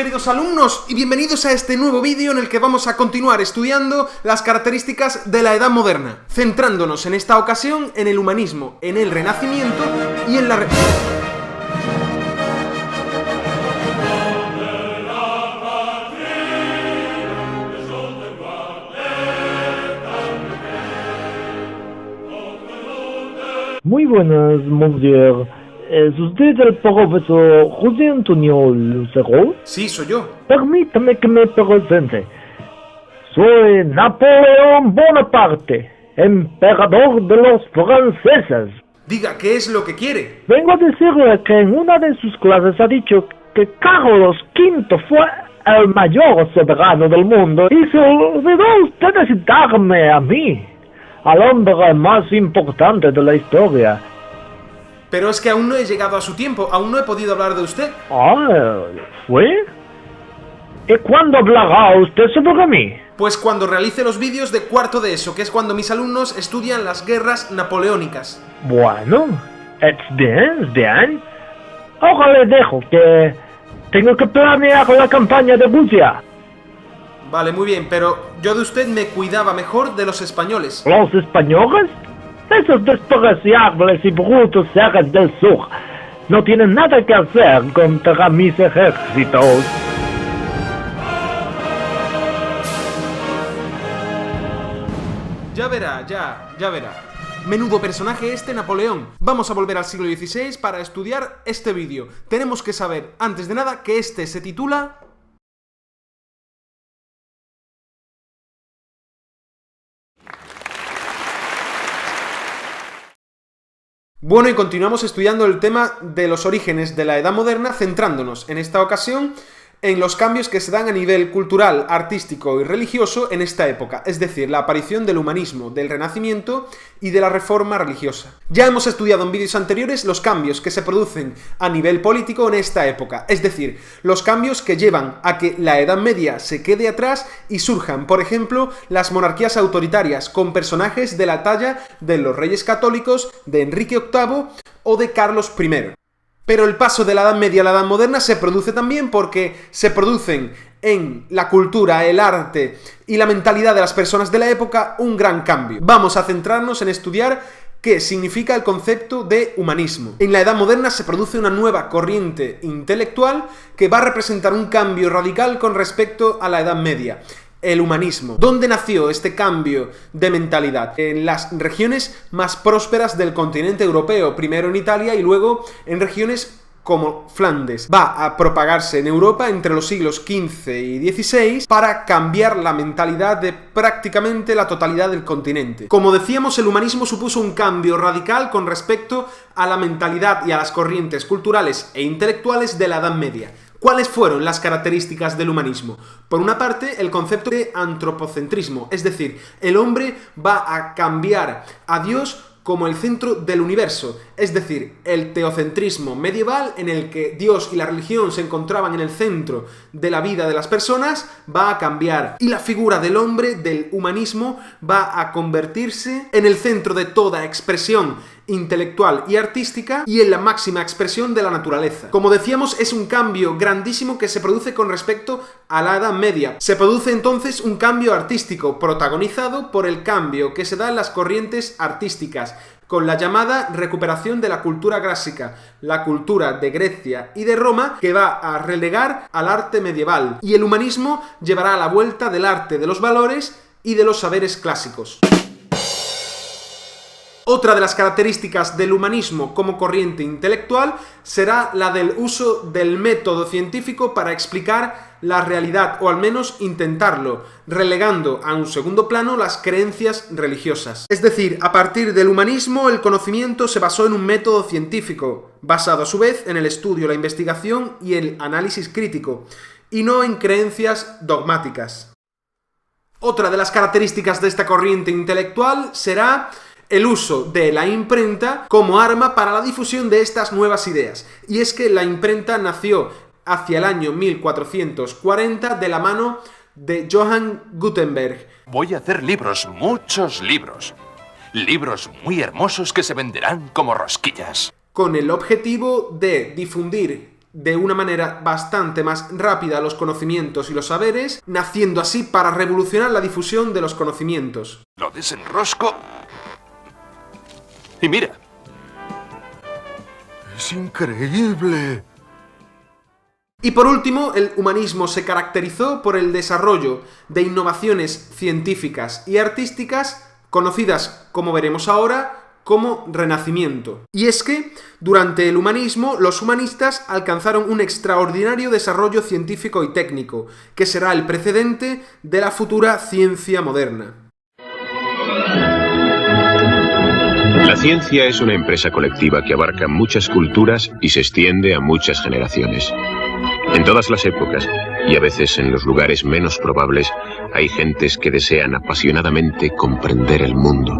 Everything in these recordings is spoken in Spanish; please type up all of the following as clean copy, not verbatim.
queridos alumnos, y bienvenidos a este nuevo vídeo en el que vamos a continuar estudiando las características de la Edad Moderna, centrándonos en esta ocasión en el humanismo, en el Renacimiento y en la... Muy buenas, monsieur. ¿Es usted el profesor José Antonio Lucero? Sí, soy yo. Permítame que me presente. Soy Napoleón Bonaparte, emperador de los franceses. Diga, ¿qué es lo que quiere? Vengo a decirle que en una de sus clases ha dicho que Carlos V fue el mayor soberano del mundo y se olvidó usted de citarme a mí, al hombre más importante de la historia. Pero es que aún no he llegado a su tiempo, aún no he podido hablar de usted. Ah, ¿fue? ¿Y cuándo hablará usted sobre mí? Pues cuando realice los vídeos de cuarto de ESO, que es cuando mis alumnos estudian las guerras napoleónicas. Bueno, es bien. Ahora le dejo que tengo que planear la campaña de Rusia. Vale, muy bien, pero yo de usted me cuidaba mejor de los españoles. ¿Los españoles? Esos despreciables y brutos seres del sur no tienen nada que hacer contra mis ejércitos. Ya verá, ya verá. Menudo personaje este Napoleón. Vamos a volver al siglo XVI para estudiar este vídeo. Tenemos que saber, antes de nada, que este se titula... Bueno, y continuamos estudiando el tema de los orígenes de la Edad Moderna, centrándonos en esta ocasión en los cambios que se dan a nivel cultural, artístico y religioso en esta época, es decir, la aparición del humanismo, del Renacimiento y de la Reforma religiosa. Ya hemos estudiado en vídeos anteriores los cambios que se producen a nivel político en esta época, es decir, los cambios que llevan a que la Edad Media se quede atrás y surjan, por ejemplo, las monarquías autoritarias con personajes de la talla de los reyes católicos, de Enrique VIII o de Carlos I. Pero el paso de la Edad Media a la Edad Moderna se produce también porque se producen en la cultura, el arte y la mentalidad de las personas de la época un gran cambio. Vamos a centrarnos en estudiar qué significa el concepto de humanismo. En la Edad Moderna se produce una nueva corriente intelectual que va a representar un cambio radical con respecto a la Edad Media. El humanismo. ¿Dónde nació este cambio de mentalidad? En las regiones más prósperas del continente europeo, primero en Italia y luego en regiones como Flandes. Va a propagarse en Europa entre los siglos XV y XVI para cambiar la mentalidad de prácticamente la totalidad del continente. Como decíamos, el humanismo supuso un cambio radical con respecto a la mentalidad y a las corrientes culturales e intelectuales de la Edad Media. ¿Cuáles fueron las características del humanismo? Por una parte, el concepto de antropocentrismo, es decir, el hombre va a cambiar a Dios como el centro del universo, es decir, el teocentrismo medieval en el que Dios y la religión se encontraban en el centro de la vida de las personas, va a cambiar y la figura del hombre, del humanismo, va a convertirse en el centro de toda expresión intelectual y artística y en la máxima expresión de la naturaleza. Como decíamos, es un cambio grandísimo que se produce con respecto a la Edad Media. Se produce entonces un cambio artístico protagonizado por el cambio que se da en las corrientes artísticas, con la llamada recuperación de la cultura clásica, la cultura de Grecia y de Roma, que va a relegar al arte medieval, y el humanismo llevará a la vuelta del arte de los valores y de los saberes clásicos. Otra de las características del humanismo como corriente intelectual será la del uso del método científico para explicar la realidad, o al menos intentarlo, relegando a un segundo plano las creencias religiosas. Es decir, a partir del humanismo el conocimiento se basó en un método científico, basado a su vez en el estudio, la investigación y el análisis crítico, y no en creencias dogmáticas. Otra de las características de esta corriente intelectual será el uso de la imprenta como arma para la difusión de estas nuevas ideas. Y es que la imprenta nació hacia el año 1440 de la mano de Johann Gutenberg. Voy a hacer libros, muchos libros. Libros muy hermosos que se venderán como rosquillas. Con el objetivo de difundir de una manera bastante más rápida los conocimientos y los saberes, naciendo así para revolucionar la difusión de los conocimientos. Lo desenrosco. Y mira. Es increíble. Y por último, el humanismo se caracterizó por el desarrollo de innovaciones científicas y artísticas conocidas, como veremos ahora, como Renacimiento. Y es que, durante el humanismo, los humanistas alcanzaron un extraordinario desarrollo científico y técnico, que será el precedente de la futura ciencia moderna. La ciencia es una empresa colectiva que abarca muchas culturas y se extiende a muchas generaciones. En todas las épocas, y a veces en los lugares menos probables, hay gentes que desean apasionadamente comprender el mundo.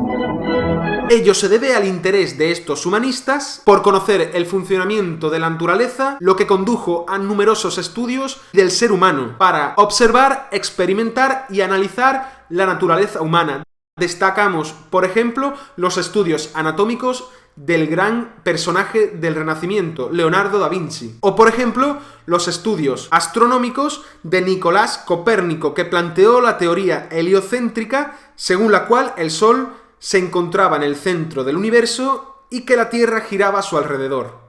Ello se debe al interés de estos humanistas por conocer el funcionamiento de la naturaleza, lo que condujo a numerosos estudios del ser humano para observar, experimentar y analizar la naturaleza humana. Destacamos, por ejemplo, los estudios anatómicos del gran personaje del Renacimiento, Leonardo da Vinci. O, por ejemplo, los estudios astronómicos de Nicolás Copérnico, que planteó la teoría heliocéntrica, según la cual el Sol se encontraba en el centro del universo y que la Tierra giraba a su alrededor.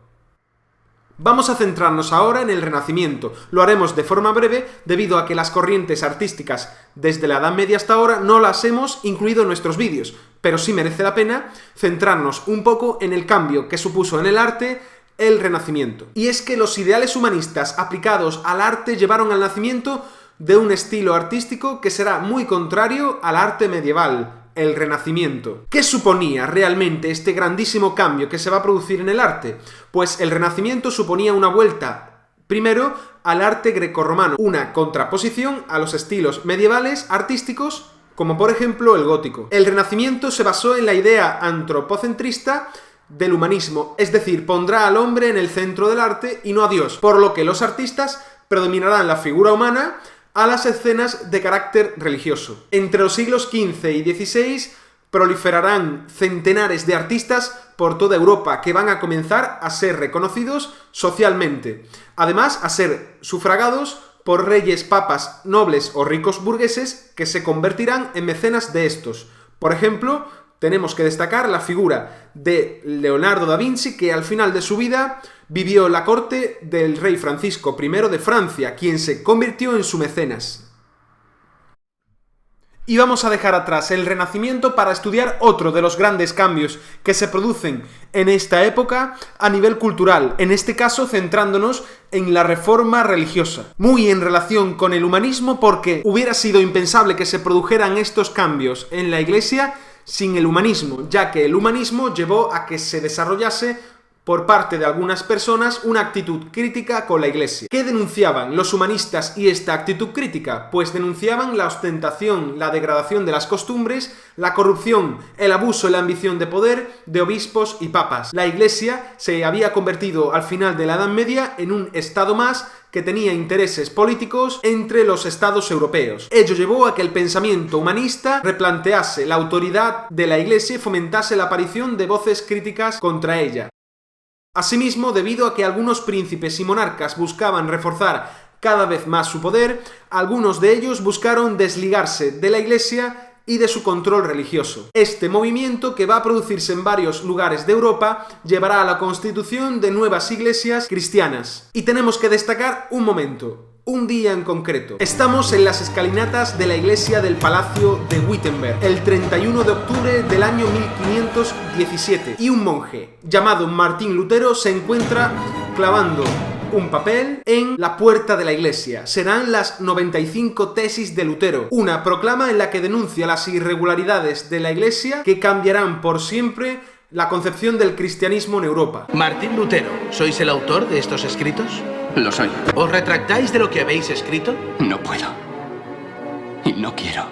Vamos a centrarnos ahora en el Renacimiento. Lo haremos de forma breve debido a que las corrientes artísticas desde la Edad Media hasta ahora no las hemos incluido en nuestros vídeos, pero sí merece la pena centrarnos un poco en el cambio que supuso en el arte el Renacimiento. Y es que los ideales humanistas aplicados al arte llevaron al nacimiento de un estilo artístico que será muy contrario al arte medieval, el Renacimiento. ¿Qué suponía realmente este grandísimo cambio que se va a producir en el arte? Pues el Renacimiento suponía una vuelta, primero, al arte grecorromano, una contraposición a los estilos medievales artísticos, como por ejemplo el gótico. El Renacimiento se basó en la idea antropocentrista del humanismo, es decir, pondrá al hombre en el centro del arte y no a Dios, por lo que los artistas predominarán la figura humana a las escenas de carácter religioso. Entre los siglos XV y XVI proliferarán centenares de artistas por toda Europa que van a comenzar a ser reconocidos socialmente, además a ser sufragados por reyes, papas, nobles o ricos burgueses que se convertirán en mecenas de estos. Por ejemplo, tenemos que destacar la figura de Leonardo da Vinci, que al final de su vida vivió en la corte del rey Francisco I de Francia, quien se convirtió en su mecenas. Y vamos a dejar atrás el Renacimiento para estudiar otro de los grandes cambios que se producen en esta época a nivel cultural, en este caso centrándonos en la reforma religiosa, muy en relación con el humanismo, porque hubiera sido impensable que se produjeran estos cambios en la Iglesia sin el humanismo, ya que el humanismo llevó a que se desarrollase por parte de algunas personas una actitud crítica con la Iglesia. ¿Qué denunciaban los humanistas y esta actitud crítica? Pues denunciaban la ostentación, la degradación de las costumbres, la corrupción, el abuso y la ambición de poder de obispos y papas. La Iglesia se había convertido al final de la Edad Media en un estado más que tenía intereses políticos entre los estados europeos. Ello llevó a que el pensamiento humanista replantease la autoridad de la Iglesia y fomentase la aparición de voces críticas contra ella. Asimismo, debido a que algunos príncipes y monarcas buscaban reforzar cada vez más su poder, algunos de ellos buscaron desligarse de la Iglesia y de su control religioso. Este movimiento, que va a producirse en varios lugares de Europa, llevará a la constitución de nuevas iglesias cristianas. Y tenemos que destacar un momento, un día en concreto. Estamos en las escalinatas de la iglesia del Palacio de Wittenberg, el 31 de octubre del año 1517, y un monje llamado Martín Lutero se encuentra clavando un papel en la puerta de la iglesia. Serán las 95 tesis de Lutero, una proclama en la que denuncia las irregularidades de la iglesia que cambiarán por siempre la concepción del cristianismo en Europa. Martín Lutero, ¿sois el autor de estos escritos? Lo soy. ¿Os retractáis de lo que habéis escrito? No puedo. Y no quiero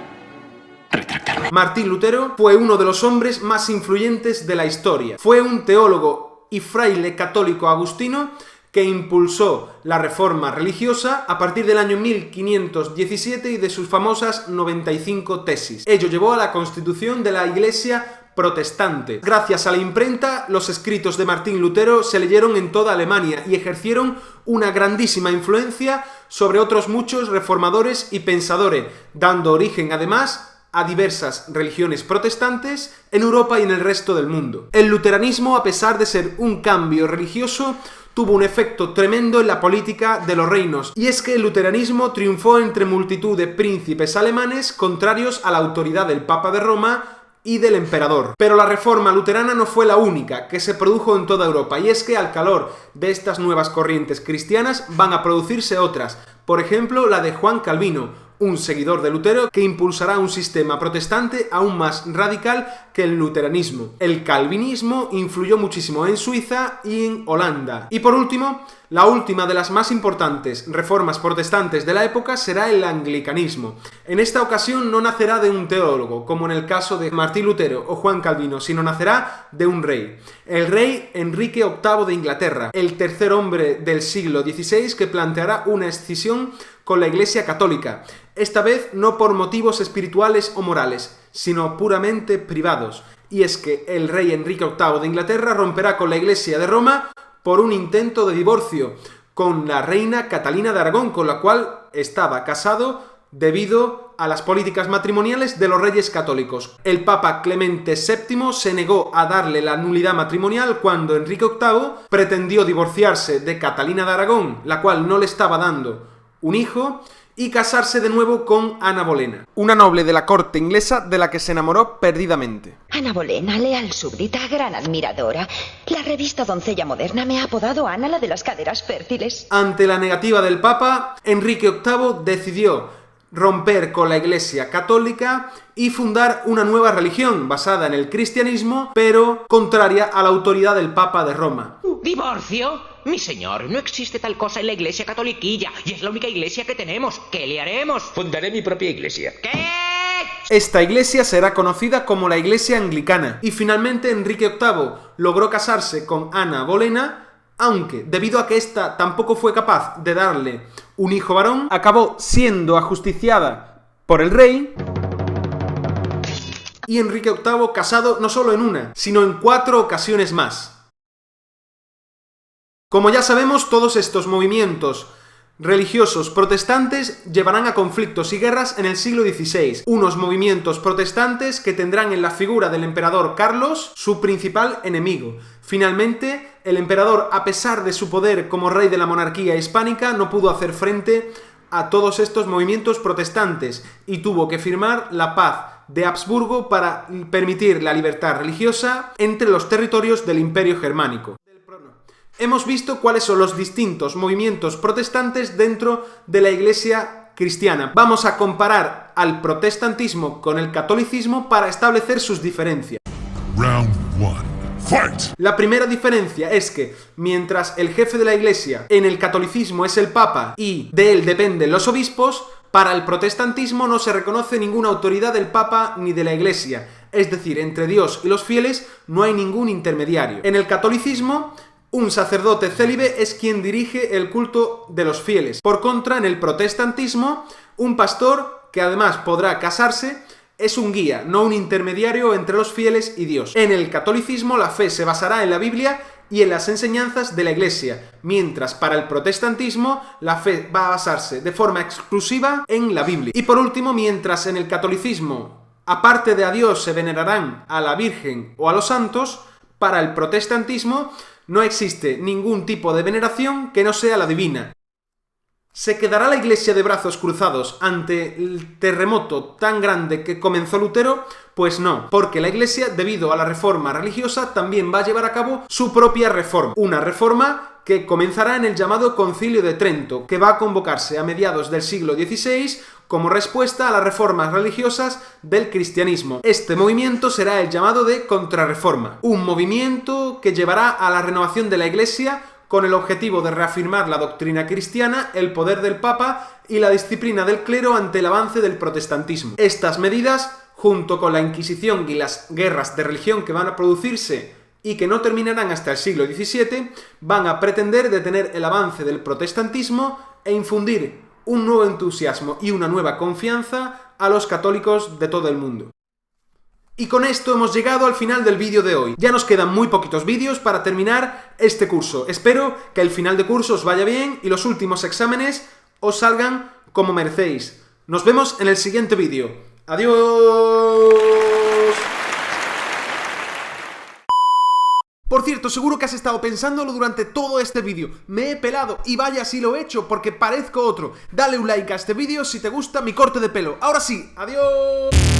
retractarme. Martín Lutero fue uno de los hombres más influyentes de la historia. Fue un teólogo y fraile católico agustino que impulsó la reforma religiosa a partir del año 1517 y de sus famosas 95 tesis. Ello llevó a la constitución de la Iglesia protestante. Gracias a la imprenta, los escritos de Martín Lutero se leyeron en toda Alemania y ejercieron una grandísima influencia sobre otros muchos reformadores y pensadores, dando origen además a diversas religiones protestantes en Europa y en el resto del mundo. El luteranismo, a pesar de ser un cambio religioso, tuvo un efecto tremendo en la política de los reinos, y es que el luteranismo triunfó entre multitud de príncipes alemanes contrarios a la autoridad del Papa de Roma y del emperador. Pero la reforma luterana no fue la única que se produjo en toda Europa, y es que al calor de estas nuevas corrientes cristianas van a producirse otras, por ejemplo la de Juan Calvino, un seguidor de Lutero que impulsará un sistema protestante aún más radical que el luteranismo. El calvinismo influyó muchísimo en Suiza y en Holanda. Y por último, la última de las más importantes reformas protestantes de la época será el anglicanismo. En esta ocasión no nacerá de un teólogo, como en el caso de Martín Lutero o Juan Calvino, sino nacerá de un rey. El rey Enrique VIII de Inglaterra, el tercer hombre del siglo XVI que planteará una escisión con la Iglesia Católica, esta vez no por motivos espirituales o morales, sino puramente privados. Y es que el rey Enrique VIII de Inglaterra romperá con la Iglesia de Roma por un intento de divorcio con la reina Catalina de Aragón, con la cual estaba casado debido a las políticas matrimoniales de los reyes católicos. El Papa Clemente VII se negó a darle la nulidad matrimonial cuando Enrique VIII pretendió divorciarse de Catalina de Aragón, la cual no le estaba dando un hijo, y casarse de nuevo con Ana Bolena, una noble de la corte inglesa de la que se enamoró perdidamente. Ana Bolena, leal súbdita, gran admiradora. La revista Doncella Moderna me ha apodado Ana la de las caderas fértiles. Ante la negativa del Papa, Enrique VIII decidió romper con la Iglesia Católica y fundar una nueva religión basada en el cristianismo, pero contraria a la autoridad del Papa de Roma. ¿Divorcio? Mi señor, no existe tal cosa en la Iglesia catoliquilla, y es la única iglesia que tenemos. ¿Qué le haremos? Fundaré mi propia iglesia. ¿Qué? Esta iglesia será conocida como la Iglesia Anglicana, y finalmente Enrique VIII logró casarse con Ana Bolena, aunque debido a que ésta tampoco fue capaz de darle un hijo varón, acabó siendo ajusticiada por el rey, y Enrique VIII casado no solo en una, sino en 4 ocasiones más. Como ya sabemos, todos estos movimientos religiosos protestantes llevarán a conflictos y guerras en el siglo XVI, unos movimientos protestantes que tendrán en la figura del emperador Carlos su principal enemigo. Finalmente, el emperador, a pesar de su poder como rey de la monarquía hispánica, no pudo hacer frente a todos estos movimientos protestantes y tuvo que firmar la paz de Habsburgo para permitir la libertad religiosa entre los territorios del Imperio Germánico. Hemos visto cuáles son los distintos movimientos protestantes dentro de la Iglesia cristiana. Vamos a comparar al protestantismo con el catolicismo para establecer sus diferencias. Round 1. Fight! La primera diferencia es que, mientras el jefe de la Iglesia en el catolicismo es el Papa y de él dependen los obispos, para el protestantismo no se reconoce ninguna autoridad del Papa ni de la Iglesia. Es decir, entre Dios y los fieles no hay ningún intermediario. En el catolicismo, un sacerdote célibe es quien dirige el culto de los fieles. Por contra, en el protestantismo, un pastor, que además podrá casarse, es un guía, no un intermediario entre los fieles y Dios. En el catolicismo, la fe se basará en la Biblia y en las enseñanzas de la Iglesia, mientras para el protestantismo la fe va a basarse de forma exclusiva en la Biblia. Y por último, mientras en el catolicismo, aparte de a Dios, se venerarán a la Virgen o a los santos, para el protestantismo no existe ningún tipo de veneración que no sea la divina. ¿Se quedará la Iglesia de brazos cruzados ante el terremoto tan grande que comenzó Lutero? Pues no, porque la Iglesia, debido a la reforma religiosa, también va a llevar a cabo su propia reforma. Una reforma que comenzará en el llamado Concilio de Trento, que va a convocarse a mediados del siglo XVI como respuesta a las reformas religiosas del cristianismo. Este movimiento será el llamado de Contrarreforma, un movimiento que llevará a la renovación de la Iglesia con el objetivo de reafirmar la doctrina cristiana, el poder del Papa y la disciplina del clero ante el avance del protestantismo. Estas medidas, junto con la Inquisición y las guerras de religión que van a producirse y que no terminarán hasta el siglo XVII, van a pretender detener el avance del protestantismo e infundir un nuevo entusiasmo y una nueva confianza a los católicos de todo el mundo. Y con esto hemos llegado al final del vídeo de hoy. Ya nos quedan muy poquitos vídeos para terminar este curso. Espero que el final de curso os vaya bien y los últimos exámenes os salgan como merecéis. Nos vemos en el siguiente vídeo. ¡Adiós! Por cierto, seguro que has estado pensándolo durante todo este vídeo. Me he pelado, y vaya si lo he hecho, porque parezco otro. Dale un like a este vídeo si te gusta mi corte de pelo. Ahora sí, ¡adiós!